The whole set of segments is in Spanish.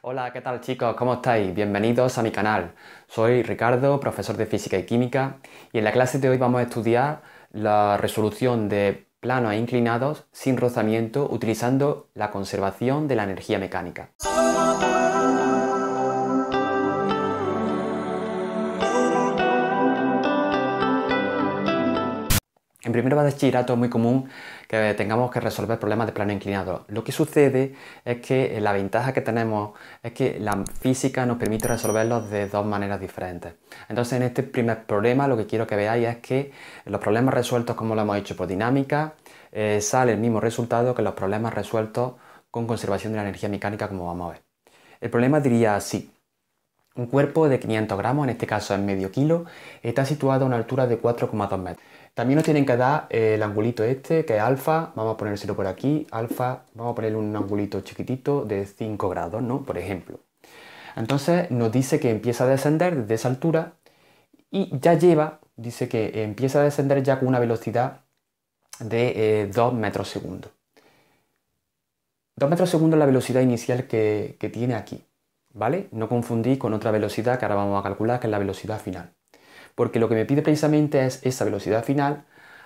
Hola, ¿qué tal chicos? ¿Cómo estáis? Bienvenidos a mi canal. Soy Ricardo, profesor de Física y Química, y en la clase de hoy vamos a estudiar la resolución de planos inclinados sin rozamiento utilizando la conservación de la energía mecánica. En primer bachillerato es muy común que tengamos que resolver problemas de plano inclinado. Lo que sucede es que la ventaja que tenemos es que la física nos permite resolverlos de dos maneras diferentes. Entonces, en este primer problema lo que quiero que veáis es que los problemas resueltos como lo hemos hecho por dinámica, sale el mismo resultado que los problemas resueltos con conservación de la energía mecánica, como vamos a ver. El problema diría así. Un cuerpo de 500 gramos, en este caso es medio kilo, está situado a una altura de 4,2 metros. También nos tienen que dar el angulito este, que es alfa, vamos a ponérselo por aquí, alfa, vamos a ponerle un angulito chiquitito de 5 grados, ¿no? Por ejemplo. Entonces nos dice que empieza a descender desde esa altura y dice que empieza a descender ya con una velocidad de 2 metros segundo. 2 metros segundo es la velocidad inicial que tiene aquí, ¿vale? No confundí con otra velocidad que ahora vamos a calcular, que es la velocidad final. Porque lo que me pide precisamente es esa velocidad final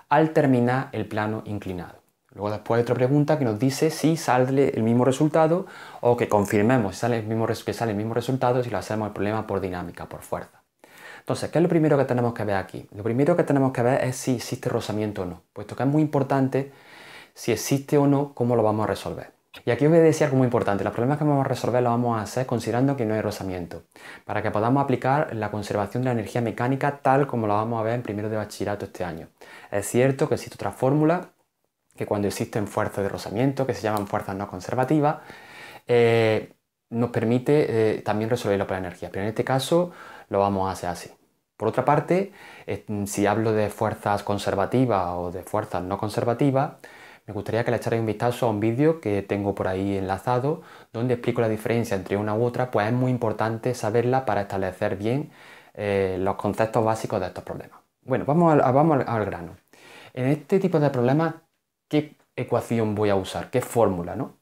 al terminar el plano inclinado. Luego después hay otra pregunta que nos dice si sale el mismo resultado o que confirmemos que sale el mismo resultado si lo hacemos el problema por dinámica, por fuerza. Entonces, ¿qué es lo primero que tenemos que ver aquí? Lo primero que tenemos que ver es si existe rozamiento o no, puesto que es muy importante si existe o no, cómo lo vamos a resolver. Y aquí os voy a decir algo muy importante, los problemas que vamos a resolver los vamos a hacer considerando que no hay rozamiento, para que podamos aplicar la conservación de la energía mecánica tal como lo vamos a ver en primero de bachillerato este año. Es cierto que existe otra fórmula, que cuando existen fuerzas de rozamiento, que se llaman fuerzas no conservativas, nos permite también resolverlo por la energía, pero en este caso lo vamos a hacer así. Por otra parte, si hablo de fuerzas conservativas o de fuerzas no conservativas, me gustaría que le echarais un vistazo a un vídeo que tengo por ahí enlazado, donde explico la diferencia entre una u otra, pues es muy importante saberla para establecer bien los conceptos básicos de estos problemas. Bueno, vamos al grano. En este tipo de problemas, ¿qué ecuación voy a usar? ¿Qué fórmula, no?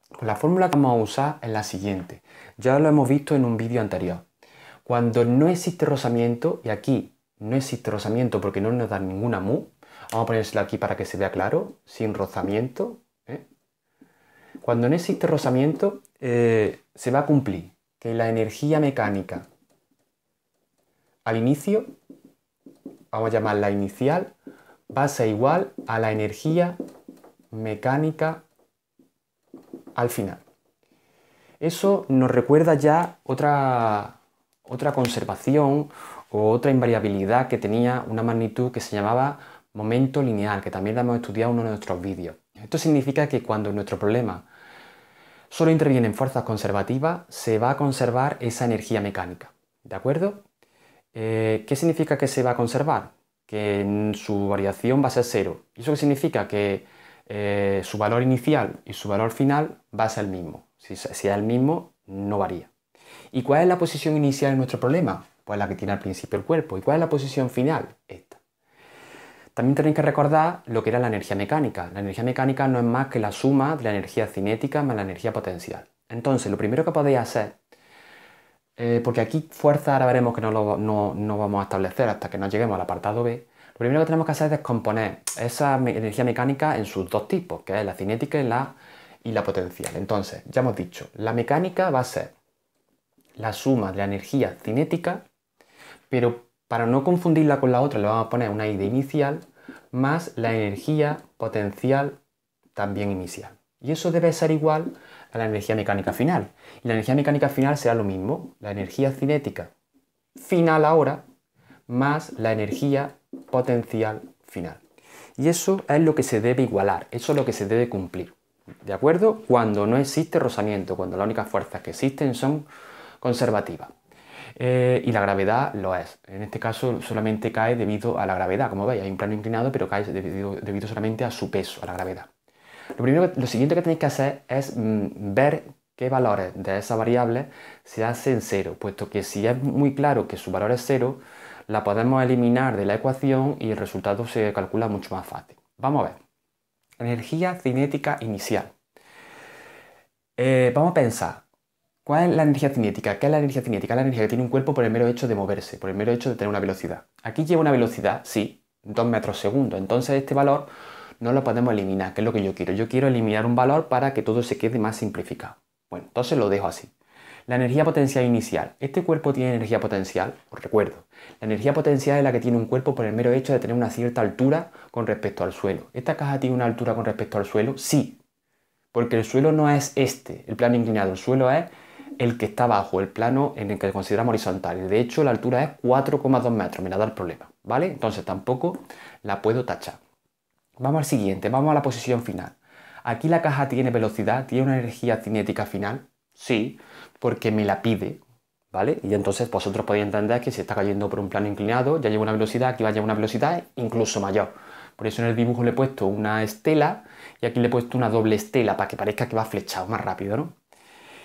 Pues la fórmula que vamos a usar es la siguiente. Ya lo hemos visto en un vídeo anterior. Cuando no existe rozamiento, y aquí no existe rozamiento porque no nos da ninguna mu, vamos a ponérselo aquí para que se vea claro, sin rozamiento. Cuando no existe rozamiento, se va a cumplir que la energía mecánica al inicio, vamos a llamarla inicial, va a ser igual a la energía mecánica al final. Eso nos recuerda ya otra conservación o otra invariabilidad que tenía una magnitud que se llamaba momento lineal, que también la hemos estudiado en uno de nuestros vídeos. Esto significa que cuando en nuestro problema solo intervienen fuerzas conservativas, se va a conservar esa energía mecánica. ¿De acuerdo? ¿Qué significa que se va a conservar? Que su variación va a ser cero. ¿Y eso qué significa? Que su valor inicial y su valor final va a ser el mismo. Si es el mismo, no varía. ¿Y cuál es la posición inicial en nuestro problema? Pues la que tiene al principio el cuerpo. ¿Y cuál es la posición final? Esta. También tenéis que recordar lo que era la energía mecánica. La energía mecánica no es más que la suma de la energía cinética más la energía potencial. Entonces, lo primero que podéis hacer, porque aquí fuerza ahora veremos que no vamos a establecer hasta que no lleguemos al apartado B, lo primero que tenemos que hacer es descomponer esa energía mecánica en sus dos tipos, que es la cinética y la potencial. Entonces, ya hemos dicho, la mecánica va a ser la suma de la energía cinética, pero para no confundirla con la otra le vamos a poner una I de inicial, más la energía potencial también inicial. Y eso debe ser igual a la energía mecánica final. Y la energía mecánica final será lo mismo, la energía cinética final ahora, más la energía potencial final. Y eso es lo que se debe igualar, eso es lo que se debe cumplir. ¿De acuerdo? Cuando no existe rozamiento, cuando las únicas fuerzas que existen son conservativas. Y la gravedad lo es. En este caso solamente cae debido a la gravedad. Como veis, hay un plano inclinado, pero cae debido solamente a su peso, a la gravedad. Lo siguiente que tenéis que hacer es ver qué valores de esas variables se hacen cero, puesto que si es muy claro que su valor es cero, la podemos eliminar de la ecuación y el resultado se calcula mucho más fácil. Vamos a ver. Energía cinética inicial. Vamos a pensar, ¿Cuál es la energía cinética? ¿Qué es la energía cinética? Es la energía que tiene un cuerpo por el mero hecho de moverse, por el mero hecho de tener una velocidad. Aquí lleva una velocidad, sí, 2 metros segundo. Entonces este valor no lo podemos eliminar, que es lo que yo quiero. Yo quiero eliminar un valor para que todo se quede más simplificado. Bueno, entonces lo dejo así. La energía potencial inicial. ¿Este cuerpo tiene energía potencial? Os recuerdo, la energía potencial es la que tiene un cuerpo por el mero hecho de tener una cierta altura con respecto al suelo. ¿Esta caja tiene una altura con respecto al suelo? Sí, porque el suelo no es el plano inclinado. El suelo es el que está abajo, el plano en el que consideramos horizontal. Y de hecho, la altura es 4,2 metros. Me la da el problema, ¿vale? Entonces tampoco la puedo tachar. Vamos al siguiente, vamos a la posición final. Aquí la caja tiene velocidad, tiene una energía cinética final. Sí, porque me la pide, ¿vale? Y entonces vosotros podéis entender que si está cayendo por un plano inclinado, ya lleva una velocidad, aquí va a llevar una velocidad incluso mayor. Por eso en el dibujo le he puesto una estela y aquí le he puesto una doble estela para que parezca que va flechado más rápido, ¿no?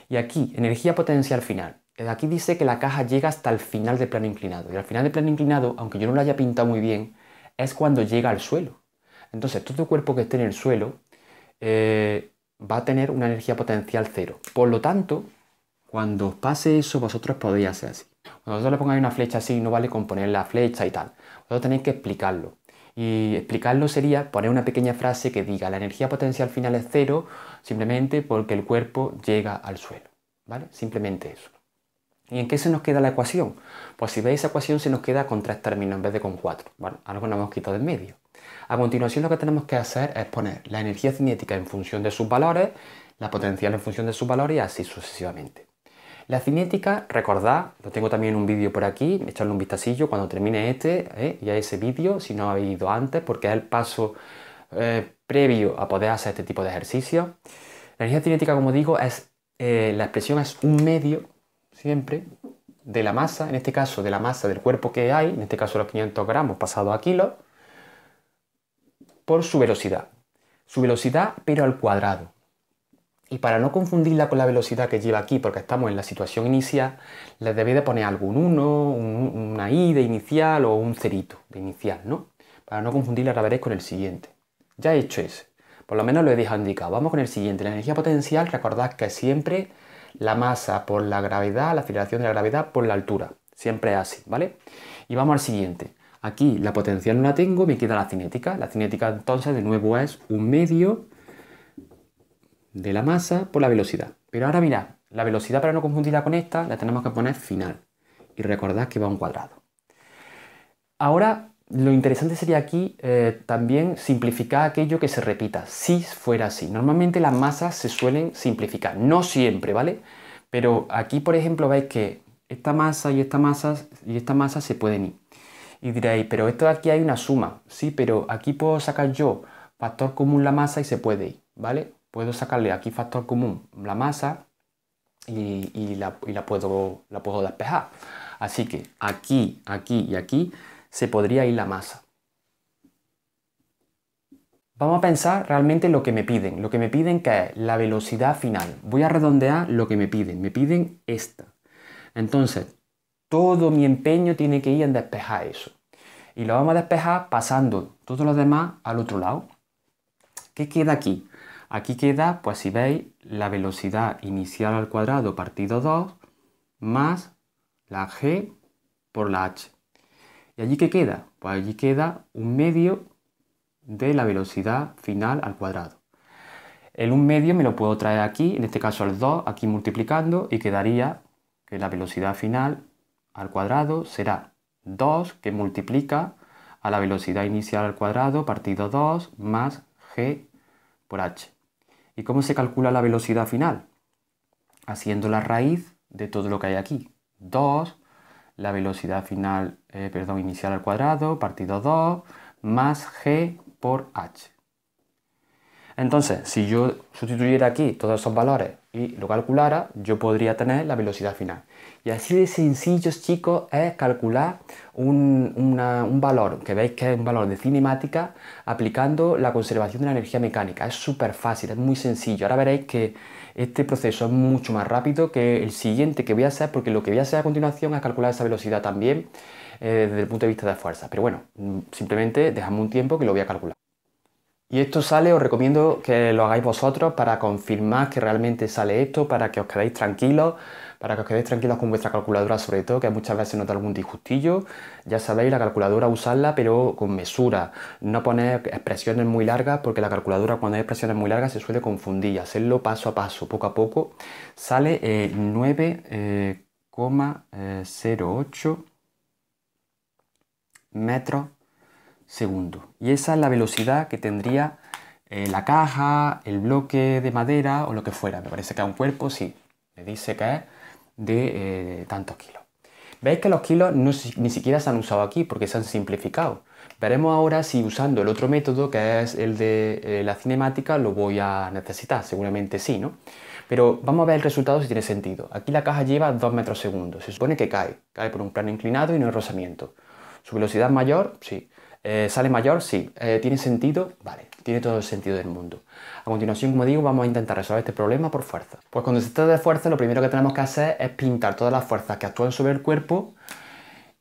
Y aquí, energía potencial final. Aquí dice que la caja llega hasta el final del plano inclinado. Y al final del plano inclinado, aunque yo no lo haya pintado muy bien, es cuando llega al suelo. Entonces, todo cuerpo que esté en el suelo va a tener una energía potencial cero. Por lo tanto, cuando os pase eso, vosotros podéis hacer así. Cuando vosotros le pongáis una flecha así, no vale con poner la flecha y tal. Vosotros tenéis que explicarlo. Y explicarlo sería poner una pequeña frase que diga la energía potencial final es cero simplemente porque el cuerpo llega al suelo. ¿Vale? Simplemente eso. ¿Y en qué se nos queda la ecuación? Pues si veis esa ecuación se nos queda con 3 términos en vez de con 4. Bueno, algo nos hemos quitado del medio. A continuación lo que tenemos que hacer es poner la energía cinética en función de sus valores, la potencial en función de sus valores y así sucesivamente. La cinética, recordad, lo tengo también en un vídeo por aquí, echarle un vistacillo cuando termine y a ese vídeo, si no habéis ido antes, porque es el paso previo a poder hacer este tipo de ejercicios. La energía cinética, como digo, la expresión es un medio, siempre, de la masa, en este caso de la masa del cuerpo que hay, en este caso los 500 gramos pasados a kilos, por su velocidad. Su velocidad, pero al cuadrado. Y para no confundirla con la velocidad que lleva aquí, porque estamos en la situación inicial, le debéis de poner algún 1, una i de inicial o un cerito de inicial, ¿no? Para no confundirla, ahora veréis con el siguiente. Ya he hecho ese. Por lo menos lo he dejado indicado. Vamos con el siguiente. La energía potencial, recordad que es siempre la masa por la gravedad, la aceleración de la gravedad por la altura. Siempre es así, ¿vale? Y vamos al siguiente. Aquí la potencial no la tengo, me queda la cinética. La cinética entonces de nuevo es un medio de la masa por la velocidad. Pero ahora mirad, la velocidad para no confundirla con esta la tenemos que poner final. Y recordad que va a un cuadrado. Ahora lo interesante sería aquí también simplificar aquello que se repita, si fuera así. Normalmente las masas se suelen simplificar, no siempre, ¿vale? Pero aquí, por ejemplo, veis que esta masa y esta masa se pueden ir. Y diréis, pero esto de aquí hay una suma. Sí, pero aquí puedo sacar yo factor común la masa y se puede ir, ¿vale? Puedo sacarle aquí factor común la masa y la puedo despejar. Así que aquí, aquí y aquí se podría ir la masa. Vamos a pensar realmente lo que me piden. Lo que me piden que es la velocidad final. Voy a redondear lo que me piden. Me piden esta. Entonces, todo mi empeño tiene que ir en despejar eso. Y lo vamos a despejar pasando todo lo demás al otro lado. ¿Qué queda aquí? Aquí queda, pues si veis, la velocidad inicial al cuadrado partido 2 más la g por la h. ¿Y allí qué queda? Pues allí queda un medio de la velocidad final al cuadrado. El 1 medio me lo puedo traer aquí, en este caso el 2, aquí multiplicando, y quedaría que la velocidad final al cuadrado será 2 que multiplica a la velocidad inicial al cuadrado partido 2 más g por h. ¿Y cómo se calcula la velocidad final? Haciendo la raíz de todo lo que hay aquí. 2, la velocidad final, inicial al cuadrado partido 2 más g por h. Entonces, si yo sustituyera aquí todos esos valores y lo calculara, yo podría tener la velocidad final. Y así de sencillos, chicos, es calcular un valor, que veis que es un valor de cinemática, aplicando la conservación de la energía mecánica. Es súper fácil, es muy sencillo. Ahora veréis que este proceso es mucho más rápido que el siguiente que voy a hacer, porque lo que voy a hacer a continuación es calcular esa velocidad también desde el punto de vista de fuerza. Pero bueno, simplemente dejadme un tiempo que lo voy a calcular. Y esto sale, os recomiendo que lo hagáis vosotros para confirmar que realmente sale esto, para que os quedéis tranquilos, con vuestra calculadora sobre todo, que muchas veces nota algún disgustillo. Ya sabéis, la calculadora usarla pero con mesura, no poner expresiones muy largas porque la calculadora cuando hay expresiones muy largas se suele confundir, hacerlo paso a paso, poco a poco. Sale 9,08 metros segundo. Y esa es la velocidad que tendría la caja, el bloque de madera o lo que fuera. Me parece que a un cuerpo sí, me dice que es de tantos kilos. Veis que los kilos ni siquiera se han usado aquí porque se han simplificado. Veremos ahora si usando el otro método, que es el de la cinemática, lo voy a necesitar. Seguramente sí, ¿no? Pero vamos a ver el resultado si tiene sentido. Aquí la caja lleva 2 metros segundo. Se supone que cae por un plano inclinado y no hay rozamiento. ¿Su velocidad es mayor? Sí. ¿Sale mayor? Sí. ¿Tiene sentido? Vale, tiene todo el sentido del mundo. A continuación, como digo, vamos a intentar resolver este problema por fuerza. Pues cuando se trata de fuerza, lo primero que tenemos que hacer es pintar todas las fuerzas que actúan sobre el cuerpo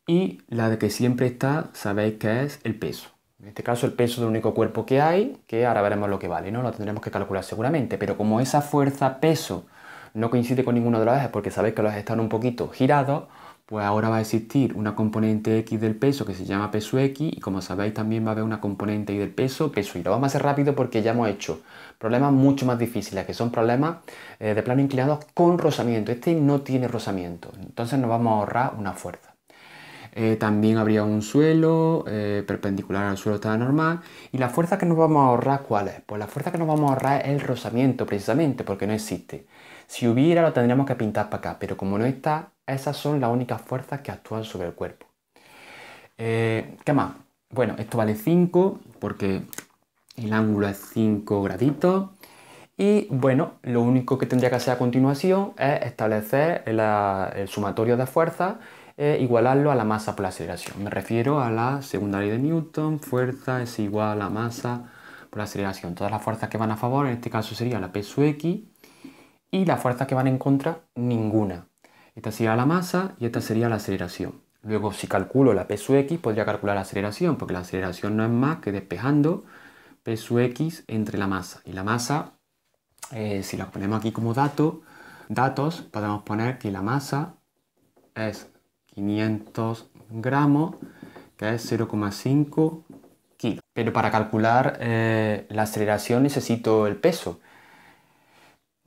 y la de que siempre está, sabéis que es el peso. En este caso el peso del único cuerpo que hay, que ahora veremos lo que vale, ¿no? Lo tendremos que calcular seguramente, pero como esa fuerza-peso no coincide con ninguno de los ejes porque sabéis que los ejes están un poquito girados, pues ahora va a existir una componente X del peso que se llama peso X y como sabéis también va a haber una componente Y del peso, peso Y. Lo vamos a hacer rápido porque ya hemos hecho problemas mucho más difíciles, que son problemas de plano inclinado con rozamiento. Este no tiene rozamiento, entonces nos vamos a ahorrar una fuerza. También habría un suelo perpendicular al suelo está normal. ¿Y la fuerza que nos vamos a ahorrar cuál es? Pues la fuerza que nos vamos a ahorrar es el rozamiento precisamente porque no existe. Si hubiera lo tendríamos que pintar para acá, pero como no está, esas son las únicas fuerzas que actúan sobre el cuerpo. ¿Qué más? Bueno, esto vale 5 porque el ángulo es 5 graditos. Y bueno, lo único que tendría que hacer a continuación es establecer el sumatorio de fuerzas e igualarlo a la masa por la aceleración. Me refiero a la segunda ley de Newton, fuerza es igual a la masa por la aceleración. Todas las fuerzas que van a favor, en este caso sería la peso X, y las fuerzas que van en contra, ninguna. Esta sería la masa y esta sería la aceleración. Luego, si calculo la peso X, podría calcular la aceleración, porque la aceleración no es más que despejando peso X entre la masa. Y la masa, si la ponemos aquí como datos, podemos poner que la masa es 500 gramos, que es 0,5 kilos. Pero para calcular la aceleración necesito el peso.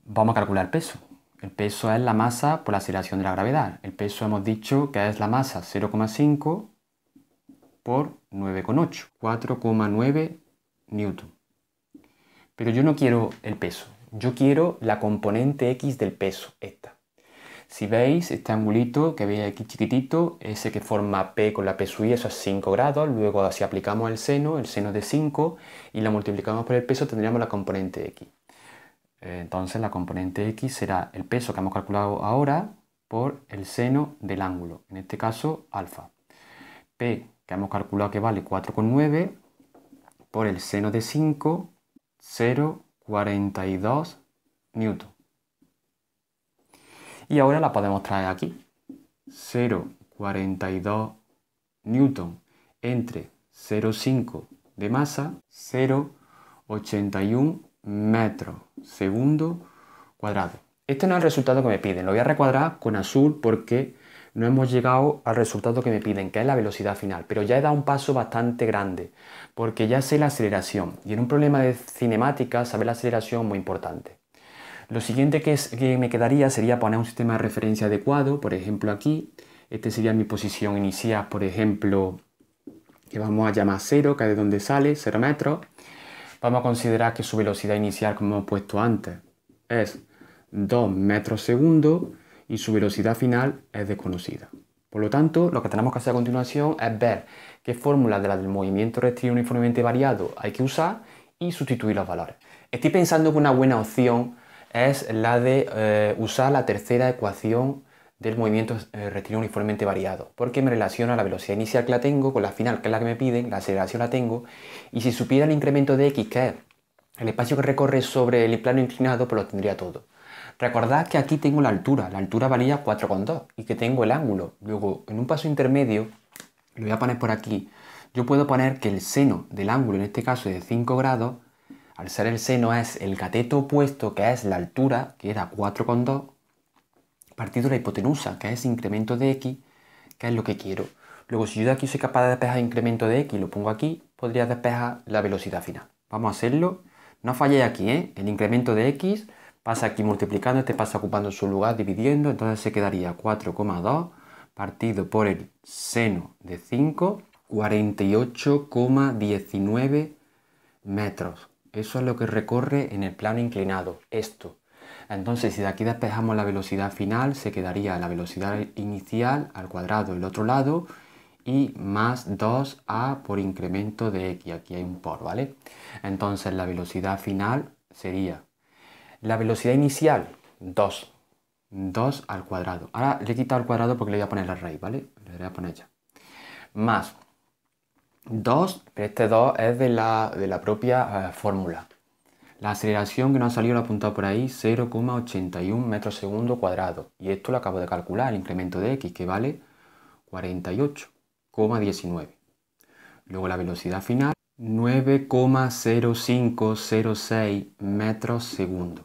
Vamos a calcular el peso. El peso es la masa por la aceleración de la gravedad. El peso hemos dicho que es la masa 0,5 por 9,8, 4,9 newton. Pero yo no quiero el peso, yo quiero la componente X del peso, esta. Si veis este angulito que veis aquí chiquitito, ese que forma P con la peso Y, eso es 5 grados. Luego si aplicamos el seno de 5 y lo multiplicamos por el peso, tendríamos la componente X. Entonces la componente X será el peso que hemos calculado ahora por el seno del ángulo, en este caso alfa. P, que hemos calculado que vale 4,9, por el seno de 5, 0,42 newton. Y ahora la podemos traer aquí. 0,42 newton entre 0,5 de masa, 0,81 metros segundo cuadrado. Este no es el resultado que me piden, lo voy a recuadrar con azul porque no hemos llegado al resultado que me piden, que es la velocidad final, pero ya he dado un paso bastante grande, porque ya sé la aceleración, y en un problema de cinemática saber la aceleración es muy importante. Lo siguiente que me quedaría sería poner un sistema de referencia adecuado, por ejemplo aquí, este sería mi posición inicial, por ejemplo, que vamos a llamar 0, que es de donde sale, 0 metros. Vamos a considerar que su velocidad inicial, como hemos puesto antes, es 2 metros segundo y su velocidad final es desconocida. Por lo tanto, lo que tenemos que hacer a continuación es ver qué fórmula de la del movimiento rectilíneo uniformemente variado hay que usar y sustituir los valores. Estoy pensando que una buena opción es la de usar la tercera ecuación del movimiento rectilíneo uniformemente variado, porque me relaciona la velocidad inicial que la tengo con la final, que es la que me piden, la aceleración la tengo, y si supiera el incremento de x, que es el espacio que recorre sobre el plano inclinado, pues lo tendría todo. Recordad que aquí tengo la altura valía 4,2 y que tengo el ángulo. Luego, en un paso intermedio, lo voy a poner por aquí, yo puedo poner que el seno del ángulo, en este caso de 5 grados, al ser el seno es el cateto opuesto, que es la altura, que era 4,2, partido de la hipotenusa, que es incremento de x, que es lo que quiero. Luego, si yo de aquí soy capaz de despejar el incremento de x y lo pongo aquí, podría despejar la velocidad final. Vamos a hacerlo. No falléis aquí, ¿eh? El incremento de x pasa aquí multiplicando, este pasa ocupando su lugar, dividiendo, entonces se quedaría 4,2 partido por el seno de 5, 48,19 metros. Eso es lo que recorre en el plano inclinado, esto. Entonces, si de aquí despejamos la velocidad final, se quedaría la velocidad inicial al cuadrado del otro lado y más 2a por incremento de x. Aquí hay un por, ¿vale? Entonces, la velocidad final sería la velocidad inicial, 2. 2 al cuadrado. Ahora le he quitado el cuadrado porque le voy a poner la raíz, ¿vale? Le voy a poner ya. Más 2, pero este 2 es de la propia fórmula. La aceleración que nos ha salido, lo he apuntado por ahí, 0,81 metros segundo cuadrado. Y esto lo acabo de calcular, el incremento de x, que vale 48,19. Luego la velocidad final, 9,0506 metros segundo.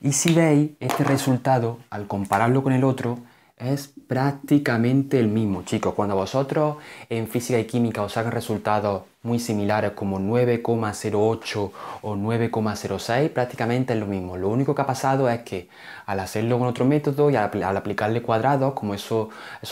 Y si veis, este resultado, al compararlo con el otro, es prácticamente el mismo, chicos. Cuando vosotros en física y química os hagan resultados muy similares como 9,08 o 9,06, prácticamente es lo mismo. Lo único que ha pasado es que al hacerlo con otro método y al aplicarle cuadrados, como esos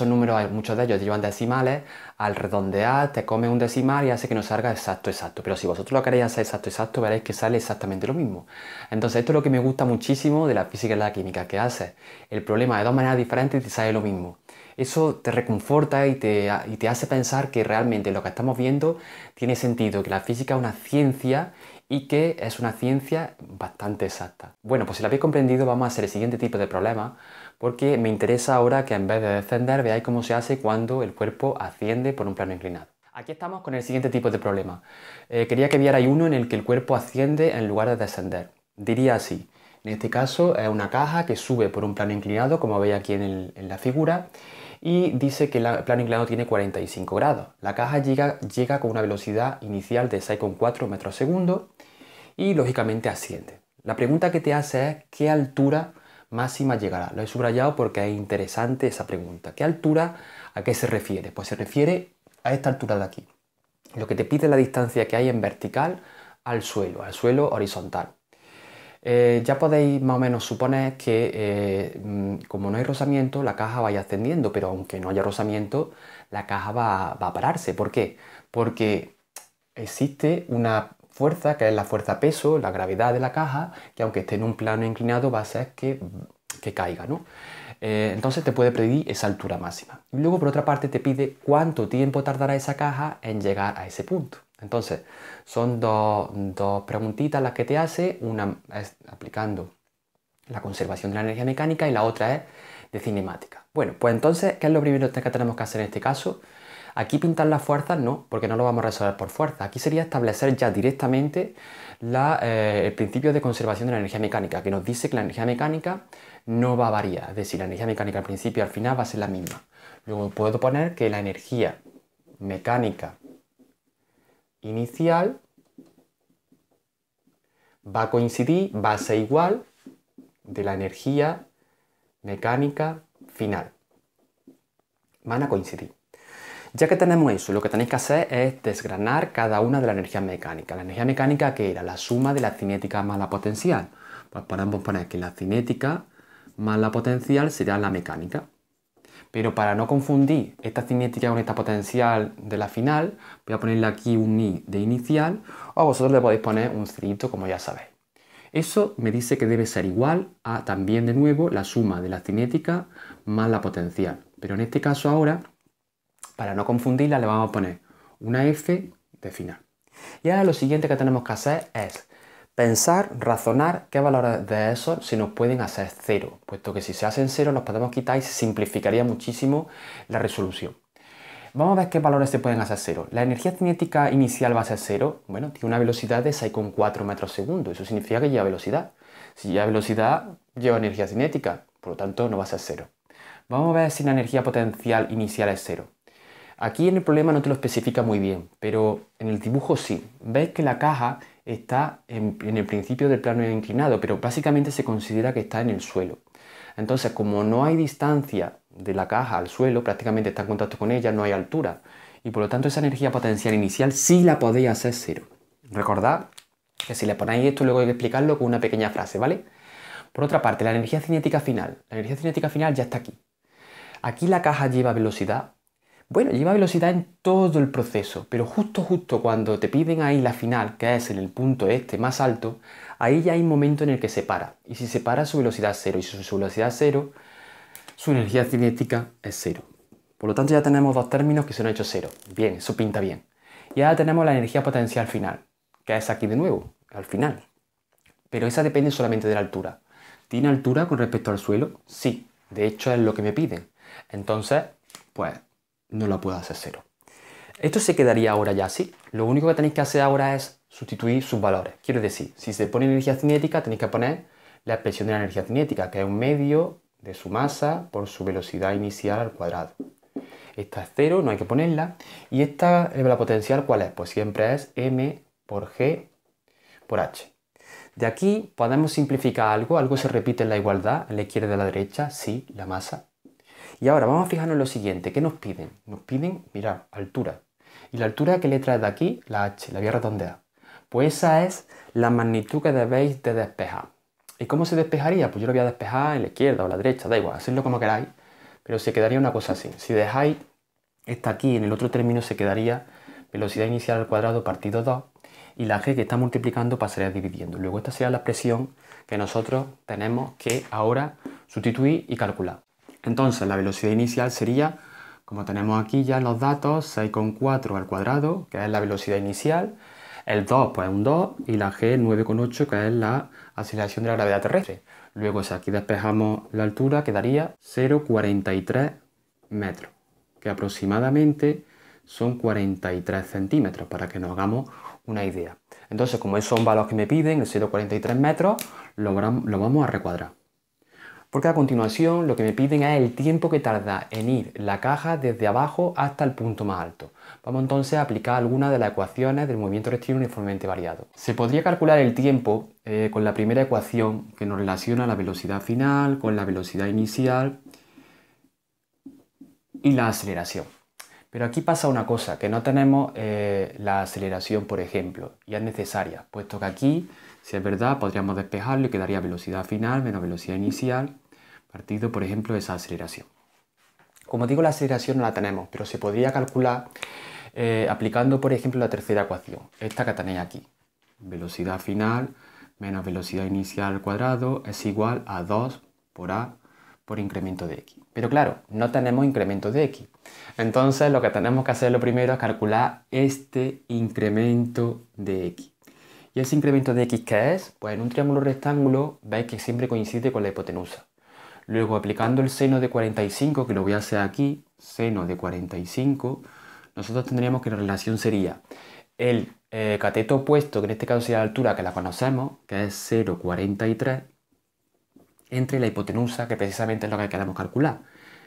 números, muchos de ellos llevan decimales, al redondear te come un decimal y hace que nos salga exacto. Pero si vosotros lo queréis hacer exacto, veréis que sale exactamente lo mismo. Entonces esto es lo que me gusta muchísimo de la física y la química, que haces el problema de dos maneras diferentes y te sale lo mismo. Eso te reconforta y te hace pensar que realmente lo que estamos viendo tiene sentido, que la física es una ciencia y que es una ciencia bastante exacta. Bueno, pues si lo habéis comprendido, vamos a hacer el siguiente tipo de problema, porque me interesa ahora que en vez de descender veáis cómo se hace cuando el cuerpo asciende por un plano inclinado. Aquí estamos con el siguiente tipo de problema. Quería que vierais uno en el que el cuerpo asciende en lugar de descender. Diría así. En este caso es una caja que sube por un plano inclinado, como veis aquí en la figura, y dice que el plano inclinado tiene 45 grados. La caja llega con una velocidad inicial de 6,4 metros segundo y lógicamente asciende. La pregunta que te hace es ¿qué altura máxima llegará? Lo he subrayado porque es interesante esa pregunta. ¿Qué altura a qué se refiere? Pues se refiere a esta altura de aquí. Lo que te pide es la distancia que hay en vertical al suelo horizontal. Ya podéis más o menos suponer que como no hay rozamiento, la caja vaya ascendiendo, pero aunque no haya rozamiento, la caja va a pararse. ¿Por qué? Porque existe una fuerza, que es la fuerza peso, la gravedad de la caja, que aunque esté en un plano inclinado va a hacer que caiga, ¿no? Entonces te puede pedir esa altura máxima. Y luego por otra parte te pide cuánto tiempo tardará esa caja en llegar a ese punto. Entonces son dos preguntitas las que te hace, una es aplicando la conservación de la energía mecánica y la otra es de cinemática. Bueno, pues entonces, ¿qué es lo primero que tenemos que hacer en este caso? Aquí pintar las fuerzas no, porque no lo vamos a resolver por fuerza. Aquí sería establecer ya directamente el principio de conservación de la energía mecánica, que nos dice que la energía mecánica no va a variar. Es decir, la energía mecánica al principio y al final va a ser la misma. Luego puedo poner que la energía mecánica inicial va a coincidir, va a ser igual de la energía mecánica final. Van a coincidir. Ya que tenemos eso, lo que tenéis que hacer es desgranar cada una de las energías mecánicas. La energía mecánica, que era la suma de la cinética más la potencial. Pues podemos poner que la cinética más la potencial será la mecánica. Pero para no confundir esta cinética con esta potencial de la final, voy a ponerle aquí un i de inicial, o vosotros le podéis poner un cirito, como ya sabéis. Eso me dice que debe ser igual a también de nuevo la suma de la cinética más la potencial. Pero en este caso ahora, para no confundirla, le vamos a poner una f de final. Y ahora lo siguiente que tenemos que hacer es pensar, razonar qué valores de esos se nos pueden hacer cero, puesto que si se hacen cero los podemos quitar y se simplificaría muchísimo la resolución. Vamos a ver qué valores se pueden hacer cero. La energía cinética inicial va a ser cero. Bueno, tiene una velocidad de 6,4 metros segundo. Eso significa que lleva velocidad. Si lleva velocidad, lleva energía cinética. Por lo tanto, no va a ser cero. Vamos a ver si la energía potencial inicial es cero. Aquí en el problema no te lo especifica muy bien, pero en el dibujo sí. Ves que la caja está en el principio del plano inclinado, pero básicamente se considera que está en el suelo. Entonces, como no hay distancia de la caja al suelo, prácticamente está en contacto con ella, no hay altura. Y por lo tanto esa energía potencial inicial sí la podéis hacer cero. Recordad que si le ponéis esto luego hay que explicarlo con una pequeña frase, ¿vale? Por otra parte, la energía cinética final. La energía cinética final ya está aquí. Aquí la caja lleva velocidad. Bueno, lleva velocidad en todo el proceso, pero justo cuando te piden ahí la final, que es en el punto este más alto, ahí ya hay un momento en el que se para. Y si se para, su velocidad es cero. Y si su velocidad es cero, su energía cinética es cero. Por lo tanto, ya tenemos dos términos que se han hecho cero. Bien, eso pinta bien. Y ahora tenemos la energía potencial final, que es aquí de nuevo, al final. Pero esa depende solamente de la altura. ¿Tiene altura con respecto al suelo? Sí, de hecho es lo que me piden. Entonces, pues no lo puedo hacer cero. Esto se quedaría ahora ya así. Lo único que tenéis que hacer ahora es sustituir sus valores. Quiero decir, si se pone energía cinética, tenéis que poner la expresión de la energía cinética, que es un medio de su masa por su velocidad inicial al cuadrado. Esta es cero, no hay que ponerla. Y esta, la potencial, ¿cuál es? Pues siempre es m por g por h. De aquí podemos simplificar algo se repite en la igualdad, en la izquierda y en la derecha, sí, la masa. Y ahora vamos a fijarnos en lo siguiente, ¿qué nos piden? Nos piden, mirad, altura. ¿Y la altura qué letra es de aquí? La h, la voy a redondear. Pues esa es la magnitud que debéis de despejar. ¿Y cómo se despejaría? Pues yo lo voy a despejar en la izquierda o la derecha, da igual, hacedlo como queráis, pero se quedaría una cosa así. Si dejáis esta aquí, en el otro término se quedaría velocidad inicial al cuadrado partido 2, y la g que está multiplicando pasaría dividiendo. Luego esta sería la expresión que nosotros tenemos que ahora sustituir y calcular. Entonces la velocidad inicial sería, como tenemos aquí ya los datos, 6,4 al cuadrado, que es la velocidad inicial, el 2 pues un 2 y la g 9,8 que es la aceleración de la gravedad terrestre. Luego si aquí despejamos la altura quedaría 0,43 metros, que aproximadamente son 43 centímetros, para que nos hagamos una idea. Entonces, como esos son valores que me piden, el 0,43 metros, lo vamos a recuadrar. Porque a continuación lo que me piden es el tiempo que tarda en ir la caja desde abajo hasta el punto más alto. Vamos entonces a aplicar algunas de las ecuaciones del movimiento rectilíneo uniformemente variado. Se podría calcular el tiempo con la primera ecuación que nos relaciona la velocidad final con la velocidad inicial y la aceleración. Pero aquí pasa una cosa, que no tenemos la aceleración, por ejemplo, y es necesaria, puesto que aquí, si es verdad, podríamos despejarlo y quedaría velocidad final menos velocidad inicial, partido, por ejemplo, de esa aceleración. Como digo, la aceleración no la tenemos, pero se podría calcular aplicando, por ejemplo, la tercera ecuación, esta que tenéis aquí. Velocidad final menos velocidad inicial al cuadrado es igual a 2 por a por incremento de x. Pero claro, no tenemos incremento de x. Entonces lo que tenemos que hacer lo primero es calcular este incremento de x. ¿Y ese incremento de x qué es? Pues en un triángulo rectángulo veis que siempre coincide con la hipotenusa. Luego aplicando el seno de 45, que lo voy a hacer aquí, seno de 45, nosotros tendríamos que la relación sería el cateto opuesto, que en este caso sería la altura que la conocemos, que es 0,43, entre la hipotenusa, que precisamente es lo que queremos calcular,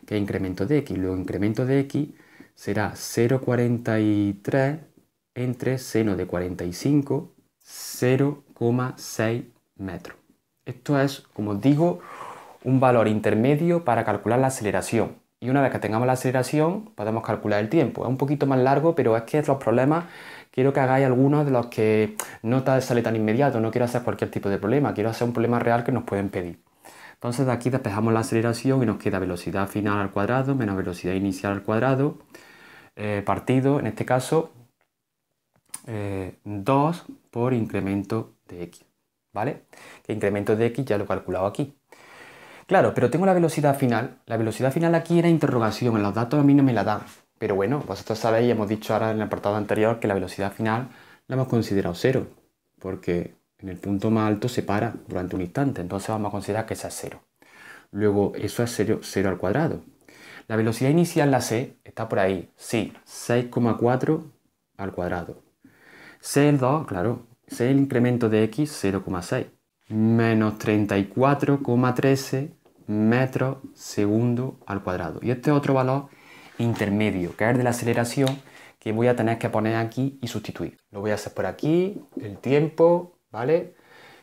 que es incremento de x. Luego incremento de x será 0,43 entre seno de 45, 0,6 metros. Esto es, como os digo, un valor intermedio para calcular la aceleración. Y una vez que tengamos la aceleración, podemos calcular el tiempo. Es un poquito más largo, pero es que los problemas quiero que hagáis algunos de los que no te sale tan inmediato. No quiero hacer cualquier tipo de problema, quiero hacer un problema real que nos pueden pedir. Entonces de aquí despejamos la aceleración y nos queda velocidad final al cuadrado menos velocidad inicial al cuadrado, partido, en este caso, 2 por incremento de x, ¿vale? Que incremento de x ya lo he calculado aquí. Claro, pero tengo la velocidad final. La velocidad final aquí era interrogación, en los datos a mí no me la dan. Pero bueno, vosotros sabéis, hemos dicho ahora en el apartado anterior que la velocidad final la hemos considerado cero, porque en el punto más alto se para durante un instante, entonces vamos a considerar que esa es cero. Luego eso es 0 al cuadrado. La velocidad inicial la sé, está por ahí, sí, 6,4 al cuadrado. Sé el 2, claro, sé el incremento de x, 0,6. Menos 34,13 metros segundo al cuadrado. Y este otro valor intermedio, que es el de la aceleración, que voy a tener que poner aquí y sustituir. Lo voy a hacer por aquí, el tiempo, ¿vale?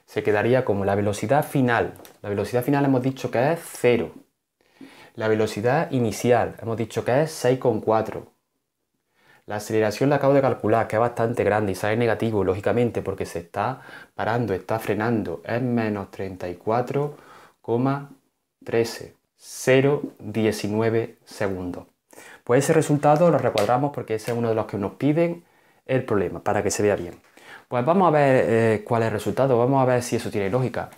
Se quedaría como la velocidad final. La velocidad final hemos dicho que es 0. La velocidad inicial hemos dicho que es 6,4. La aceleración la acabo de calcular, que es bastante grande y sale negativo, lógicamente, porque se está parando, está frenando. Es menos 34,13. 0,19 segundos. Pues ese resultado lo recuadramos porque ese es uno de los que nos piden el problema, para que se vea bien. Pues vamos a ver cuál es el resultado, vamos a ver si eso tiene lógica.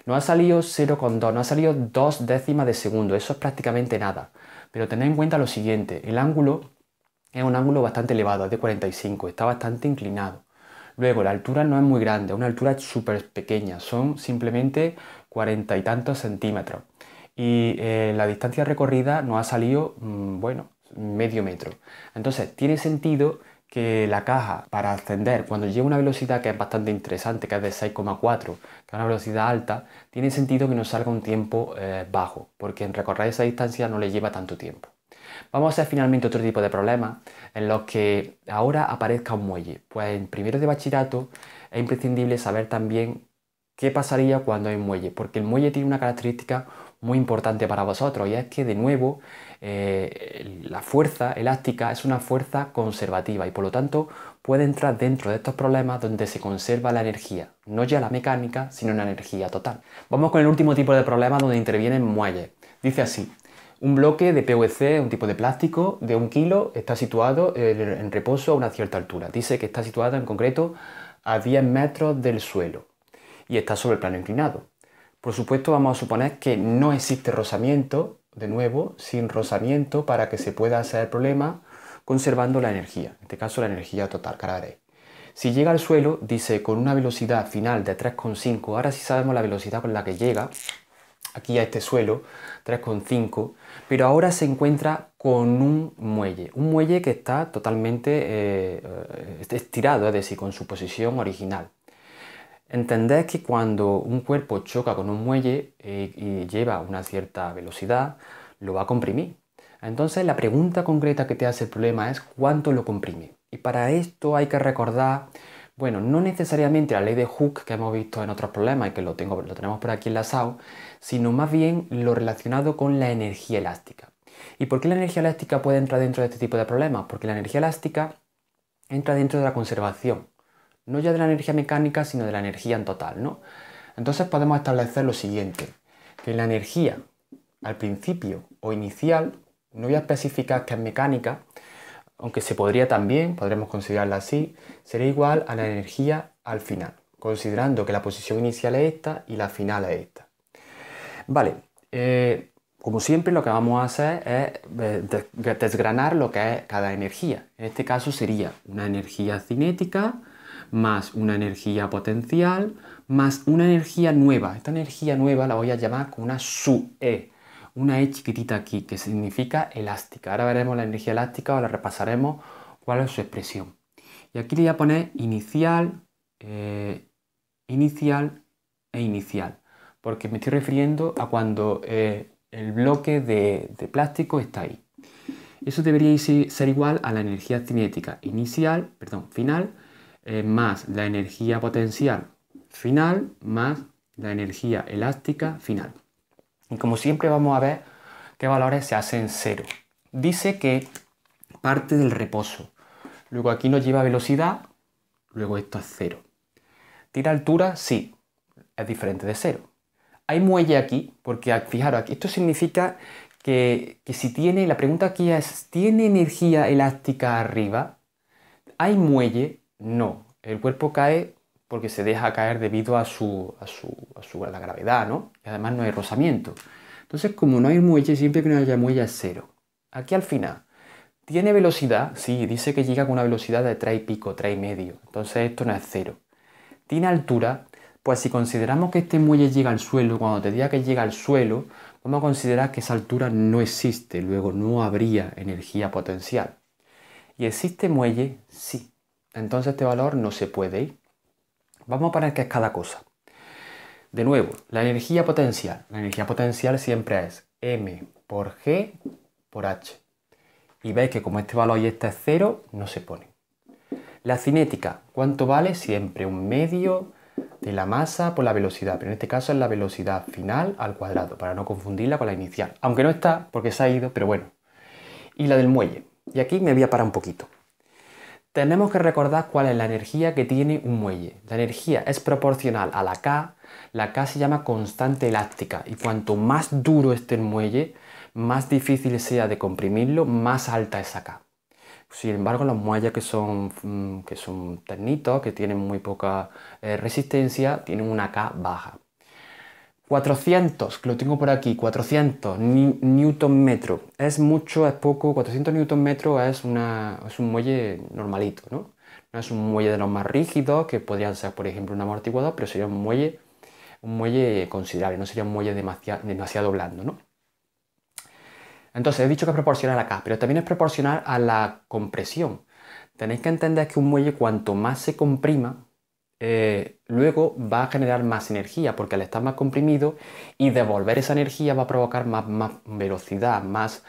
Nos ha salido 0,2, nos ha salido 2 décimas de segundo, eso es prácticamente nada. Pero tened en cuenta lo siguiente, el ángulo es un ángulo bastante elevado, es de 45, está bastante inclinado. Luego, la altura no es muy grande, es una altura súper pequeña, son simplemente 40 y tantos centímetros. Y la distancia recorrida nos ha salido, bueno, medio metro. Entonces, tiene sentido que la caja, para ascender, cuando llega a una velocidad que es bastante interesante, que es de 6,4, que es una velocidad alta, tiene sentido que nos salga un tiempo bajo, porque en recorrer esa distancia no le lleva tanto tiempo. Vamos a hacer finalmente otro tipo de problemas en los que ahora aparezca un muelle. Pues en primero de bachillerato es imprescindible saber también qué pasaría cuando hay un muelle, porque el muelle tiene una característica muy importante para vosotros y es que de nuevo la fuerza elástica es una fuerza conservativa y por lo tanto puede entrar dentro de estos problemas donde se conserva la energía, no ya la mecánica, sino una energía total. Vamos con el último tipo de problema donde intervienen muelles. Dice así: un bloque de PVC, un tipo de plástico de 1 kilo, está situado en reposo a una cierta altura. Dice que está situado en concreto a 10 metros del suelo y está sobre el plano inclinado. Por supuesto, vamos a suponer que no existe rozamiento, de nuevo, sin rozamiento, para que se pueda hacer el problema conservando la energía, en este caso la energía total, que ahora veréis. Si llega al suelo, dice con una velocidad final de 3,5, ahora sí sabemos la velocidad con la que llega aquí a este suelo, 3,5, pero ahora se encuentra con un muelle que está totalmente estirado, es decir, con su posición original. Entended que cuando un cuerpo choca con un muelle y lleva una cierta velocidad, lo va a comprimir. Entonces la pregunta concreta que te hace el problema es ¿cuánto lo comprime? Y para esto hay que recordar, bueno, no necesariamente la ley de Hooke que hemos visto en otros problemas y que lo tenemos por aquí enlazado, sino más bien lo relacionado con la energía elástica. ¿Y por qué la energía elástica puede entrar dentro de este tipo de problemas? Porque la energía elástica entra dentro de la conservación, no ya de la energía mecánica, sino de la energía en total, ¿no? Entonces podemos establecer lo siguiente, que la energía al principio o inicial, no voy a especificar que es mecánica, aunque se podría también, podremos considerarla así, será igual a la energía al final, considerando que la posición inicial es esta y la final es esta. Vale, como siempre lo que vamos a hacer es desgranar lo que es cada energía. En este caso sería una energía cinética más una energía potencial más una energía nueva. Esta energía nueva la voy a llamar con una sub-E, una E chiquitita aquí, que significa elástica. Ahora veremos la energía elástica o la repasaremos cuál es su expresión. Y aquí le voy a poner inicial, inicial e inicial, porque me estoy refiriendo a cuando el bloque de plástico está ahí. Eso debería ser igual a la energía cinética inicial, perdón, final, más la energía potencial final, más la energía elástica final. Y como siempre vamos a ver qué valores se hacen cero. Dice que parte del reposo. Luego aquí nos lleva velocidad, luego esto es cero. ¿Tiene altura? Sí, es diferente de cero. Hay muelle aquí, porque fijaros, aquí esto significa que si tiene, la pregunta aquí es, ¿tiene energía elástica arriba? ¿Hay muelle? No. El cuerpo cae porque se deja caer debido a la gravedad, ¿no? Y además no hay rozamiento. Entonces, como no hay muelle, siempre que no haya muelle es cero. Aquí al final, ¿tiene velocidad? Sí, dice que llega con una velocidad de 3 y pico, 3 y medio. Entonces esto no es cero. ¿Tiene altura? Pues si consideramos que este muelle llega al suelo, cuando te diga que llega al suelo, vamos a considerar que esa altura no existe, luego no habría energía potencial. ¿Y existe muelle? Sí. Entonces este valor no se puede ir. Vamos a poner qué es cada cosa. De nuevo, la energía potencial. La energía potencial siempre es m por g por h. y veis que como este valor y este es 0, no se pone. La cinética, ¿cuánto vale? Siempre 1/2 de la masa por la velocidad, pero en este caso es la velocidad final al cuadrado, para no confundirla con la inicial. Aunque no está, porque se ha ido, pero bueno. Y la del muelle. Y aquí me voy a parar un poquito. Tenemos que recordar cuál es la energía que tiene un muelle. La energía es proporcional a la K. La K se llama constante elástica, y cuanto más duro esté el muelle, más difícil sea de comprimirlo, más alta es K. Sin embargo, los muelles que son ternitos, que tienen muy poca resistencia, tienen una K baja. 400, que lo tengo por aquí, 400 newton metro. ¿Es mucho, es poco? 400 newton metro es un muelle normalito, ¿no? No es un muelle de los más rígidos, que podrían ser, por ejemplo, un amortiguador, pero sería un muelle considerable, no sería un muelle demasiado blando, ¿no? Entonces, he dicho que es proporcional a K, pero también es proporcional a la compresión. Tenéis que entender que un muelle, cuanto más se comprima, luego va a generar más energía, porque al estar más comprimido y devolver esa energía va a provocar más velocidad, más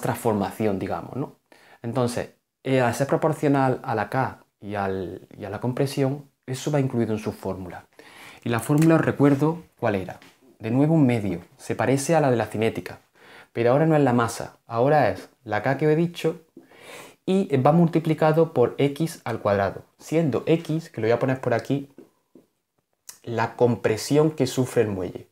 transformación, digamos, ¿no? Entonces, al ser proporcional a la K y a la compresión, eso va incluido en su fórmula. Y la fórmula, os recuerdo cuál era. De nuevo, 1/2. Se parece a la de la cinética, pero ahora no es la masa, ahora es la K que os he dicho y va multiplicado por x al cuadrado, siendo x, que lo voy a poner por aquí, la compresión que sufre el muelle.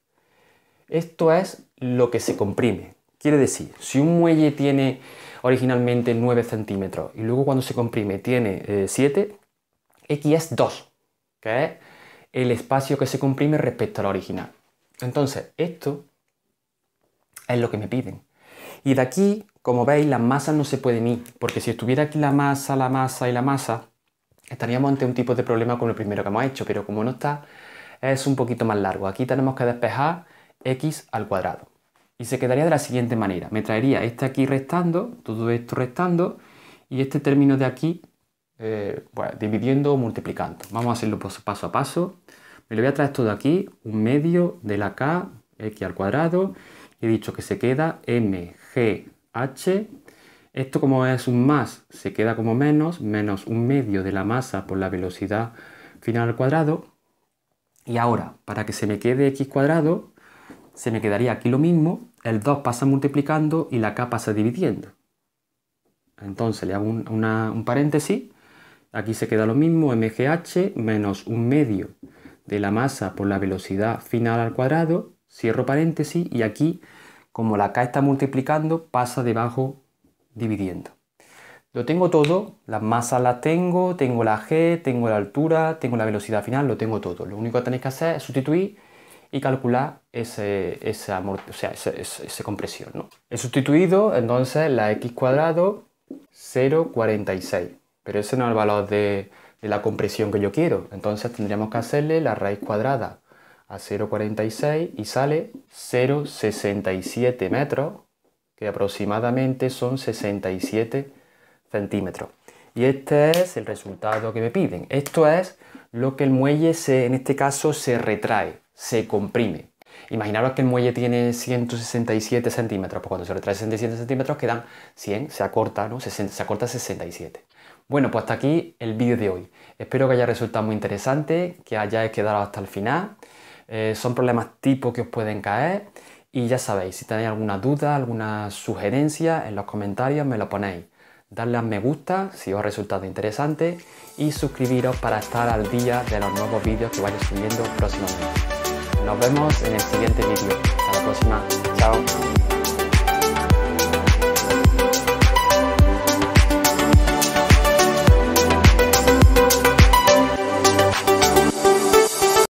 Esto es lo que se comprime. Quiere decir, si un muelle tiene originalmente 9 centímetros y luego cuando se comprime tiene 7, x es 2, que es el espacio que se comprime respecto al original. Entonces, esto es lo que me piden. Y de aquí, como veis, las masas no se pueden ir, porque si estuviera aquí la masa, estaríamos ante un tipo de problema con el primero que hemos hecho, pero como no está, es un poquito más largo. Aquí tenemos que despejar x al cuadrado. Y se quedaría de la siguiente manera. Me traería este aquí restando, todo esto restando, y este término de aquí, pues, dividiendo o multiplicando. Vamos a hacerlo paso a paso. Me lo voy a traer todo aquí, 1/2 de la K, x al cuadrado. He dicho que se queda mgh. Esto, como es un más, se queda como menos 1/2 de la masa por la velocidad final al cuadrado. Y ahora, para que se me quede x cuadrado, se me quedaría aquí lo mismo. El 2 pasa multiplicando y la K pasa dividiendo. Entonces le hago un paréntesis. Aquí se queda lo mismo, mgh menos 1/2 de la masa por la velocidad final al cuadrado. Cierro paréntesis y aquí, como la K está multiplicando, pasa debajo dividiendo. Lo tengo todo, las masas las tengo la G, tengo la altura, tengo la velocidad final, lo tengo todo. Lo único que tenéis que hacer es sustituir y calcular esa compresión, ¿no? He sustituido entonces la x cuadrado 0,46, pero ese no es el valor de la compresión que yo quiero. Entonces tendríamos que hacerle la raíz cuadrada a 0,46 y sale 0,67 metros, que aproximadamente son 67 centímetros. Y este es el resultado que me piden. Esto es lo que el muelle en este caso se retrae, se comprime. Imaginaros que el muelle tiene 167 centímetros, pues cuando se retrae 67 centímetros quedan 100, se acorta, ¿no? Se acorta 67. Bueno, pues hasta aquí el vídeo de hoy. Espero que haya resultado muy interesante, que hayáis quedado hasta el final. Son problemas tipo que os pueden caer y ya sabéis, si tenéis alguna duda, alguna sugerencia, en los comentarios me lo ponéis. Darle a me gusta si os ha resultado interesante y suscribiros para estar al día de los nuevos vídeos que vaya subiendo próximamente. Nos vemos en el siguiente vídeo. Hasta la próxima. Chao.